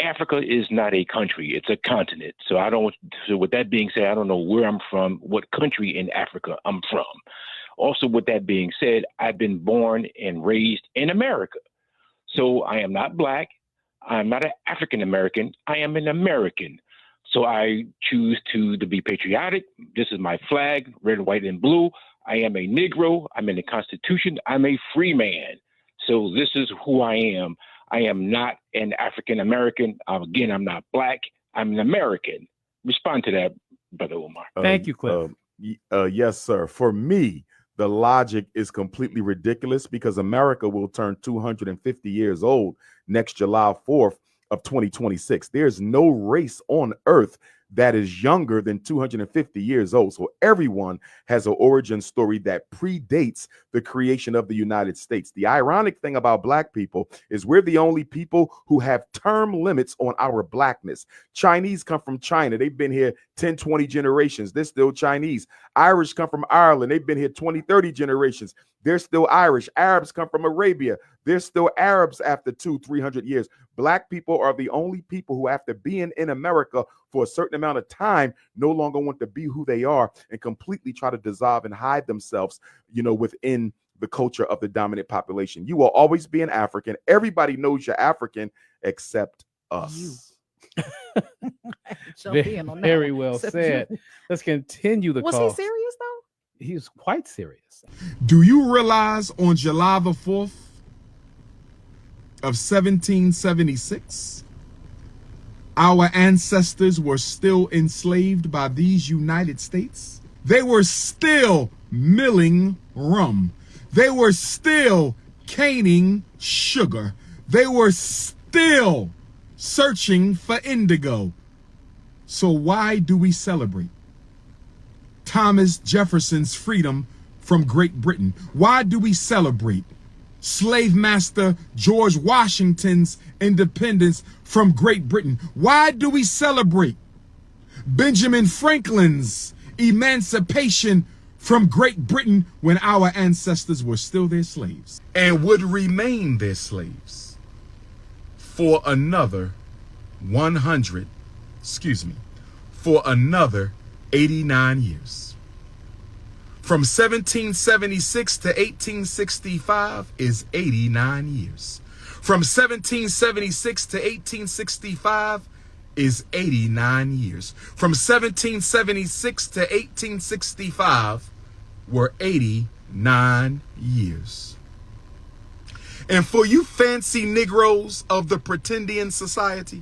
Africa is not a country; it's a continent. So So with that being said, I don't know where I'm from, what country in Africa I'm from. Also, with that being said, I've been born and raised in America. So I am not black. I'm not an African American. I am an American. So I choose to be patriotic. This is my flag, red, white, and blue. I am a Negro. I'm in the Constitution. I'm a free man. So this is who I am. I am not an African American. Again, I'm not black. I'm an American. Respond to that, Brother Umar. Thank you, Cliff. Yes, sir. For me, the logic is completely ridiculous because America will turn 250 years old next July 4th of 2026. There's no race on earth that is younger than 250 years old. So everyone has an origin story that predates the creation of the United States. The ironic thing about black people is we're the only people who have term limits on our blackness. Chinese come from China. They've been here 10, 20 generations. They're still Chinese. Irish come from Ireland. They've been here 20, 30 generations. They're still Irish. Arabs come from Arabia. They're still Arabs after 200, 300 years. Black people are the only people who, after being in America for a certain amount of time, no longer want to be who they are and completely try to dissolve and hide themselves, within the culture of the dominant population. You will always be an African. Everybody knows you're African except us. Very well said. Let's continue the call. Was he serious though? He was quite serious. Do you realize on July the 4th of 1776, our ancestors were still enslaved by these United States? They were still milling rum. They were still caning sugar. They were still searching for indigo. So why do we celebrate Thomas Jefferson's freedom from Great Britain? Why do we celebrate slave master George Washington's independence from Great Britain? Why do we celebrate Benjamin Franklin's emancipation from Great Britain when our ancestors were still their slaves and would remain their slaves for another 89 years? From 1776 to 1865 is 89 years. From 1776 to 1865 is 89 years. From 1776 to 1865 were 89 years. And for you fancy Negroes of the Pretendian Society,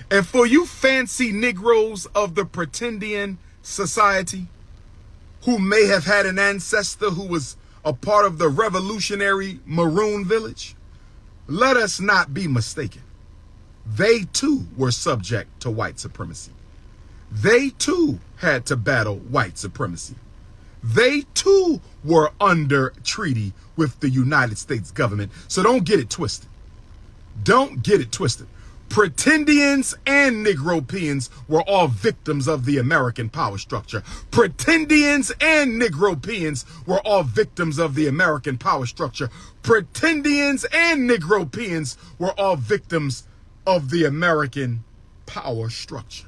and for you fancy Negroes of the Pretendian Society, who may have had an ancestor who was a part of the revolutionary Maroon Village, let us not be mistaken. They too were subject to white supremacy. They too had to battle white supremacy. They too were under treaty with the United States government. So don't get it twisted. Don't get it twisted. Pretendians and Negropeans were all victims of the American power structure. Pretendians and Negropeans were all victims of the American power structure. Pretendians and Negropeans were all victims of the American power structure.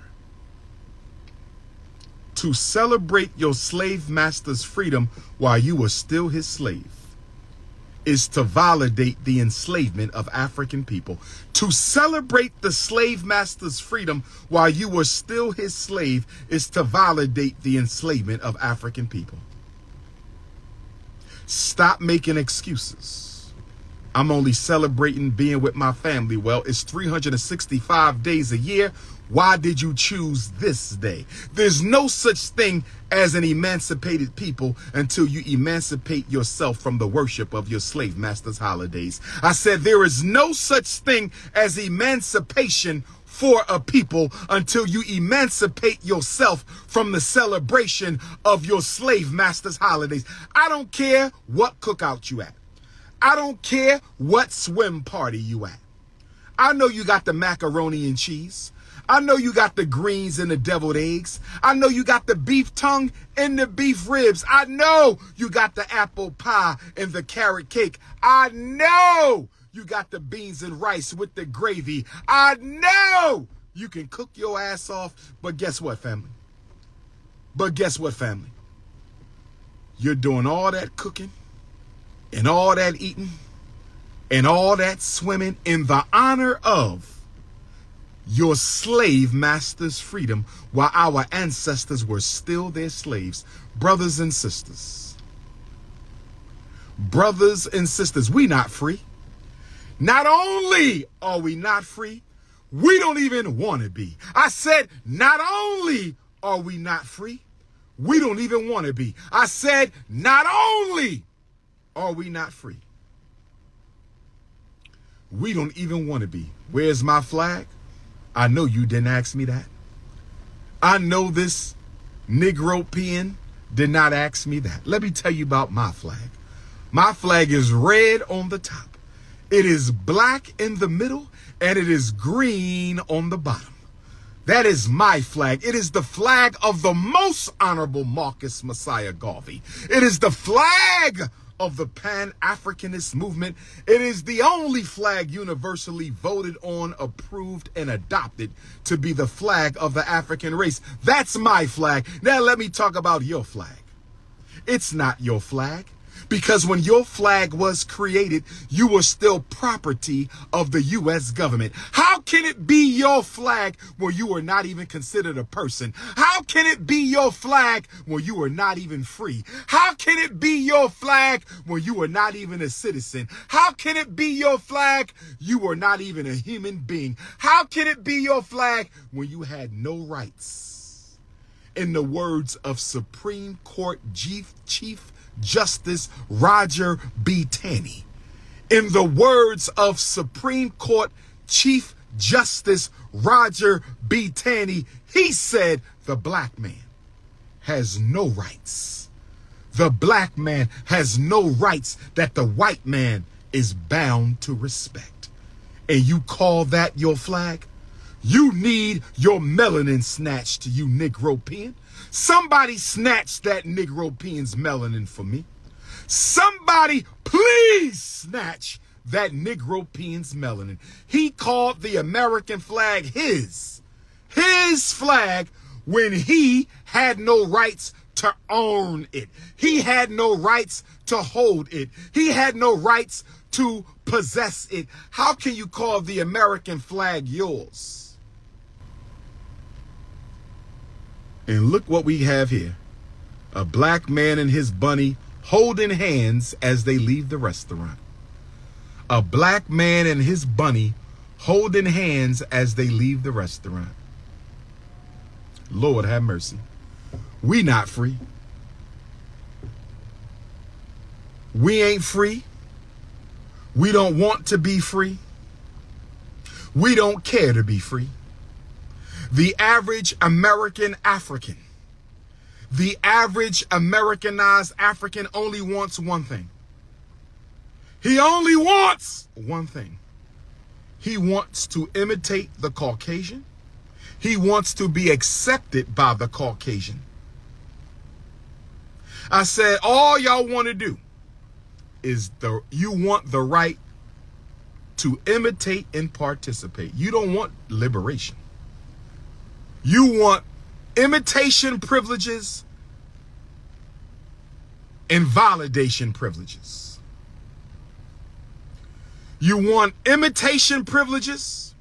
To celebrate your slave master's freedom while you were still his slave is to validate the enslavement of African people. To celebrate the slave master's freedom while you were still his slave is to validate the enslavement of African people. Stop making excuses. I'm only celebrating being with my family. Well, it's 365 days a year. Why did you choose this day? There's no such thing as an emancipated people until you emancipate yourself from the worship of your slave master's holidays. I said there is no such thing as emancipation for a people until you emancipate yourself from the celebration of your slave master's holidays. I don't care what cookout you at. I don't care what swim party you at. I know you got the macaroni and cheese. I know you got the greens and the deviled eggs. I know you got the beef tongue and the beef ribs. I know you got the apple pie and the carrot cake. I know you got the beans and rice with the gravy. I know you can cook your ass off, but guess what, family? You're doing all that cooking and all that eating and all that swimming in the honor of your slave master's freedom while our ancestors were still their slaves. Brothers and sisters, we not free. Not only are we not free, we don't even want to be. I said, not only are we not free, we don't even want to be. I said, not only are we not free, we don't even want to be. Where's my flag? I know you didn't ask me that. I know this Negro peon did not ask me that. Let me tell you about my flag. My flag is red on the top. It is black in the middle, and it is green on the bottom. That is my flag. It is the flag of the most honorable Marcus Messiah Garvey. It is the flag of the Pan-Africanist movement. It is the only flag universally voted on, approved, and adopted to be the flag of the African race. That's my flag. Now let me talk about your flag. It's not your flag. Because when your flag was created, you were still property of the U.S. government. How can it be your flag when you are not even considered a person? How can it be your flag when you are not even free? How can it be your flag when you are not even a citizen? How can it be your flag? You are not even a human being. How can it be your flag when you had no rights? In the words of Supreme Court Chief Justice Roger B. Taney, in the words of Supreme Court Chief Justice Roger B. Taney, he said the black man has no rights. The black man has no rights that the white man is bound to respect. And you call that your flag? You need your melanin snatched, you Negro peon. Somebody snatch that Negro peon's melanin for me. Somebody please snatch that Negro peon's melanin. He called the American flag his flag when he had no rights to own it. He had no rights to hold it. He had no rights to possess it. How can you call the American flag yours? And look what we have here. A black man and his bunny holding hands as they leave the restaurant. A black man and his bunny holding hands as they leave the restaurant. Lord have mercy. We not free. We ain't free. We don't want to be free. We don't care to be free. The average American African, the average Americanized African only wants one thing. He only wants one thing. He wants to imitate the Caucasian. He wants to be accepted by the Caucasian. I said, all y'all want to do is you want the right to imitate and participate. You don't want liberation. You want imitation privileges and validation privileges. You want imitation privileges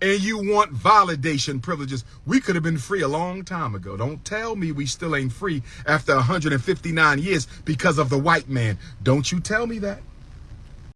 and you want validation privileges. We could have been free a long time ago. Don't tell me we still ain't free after 159 years because of the white man. Don't you tell me that.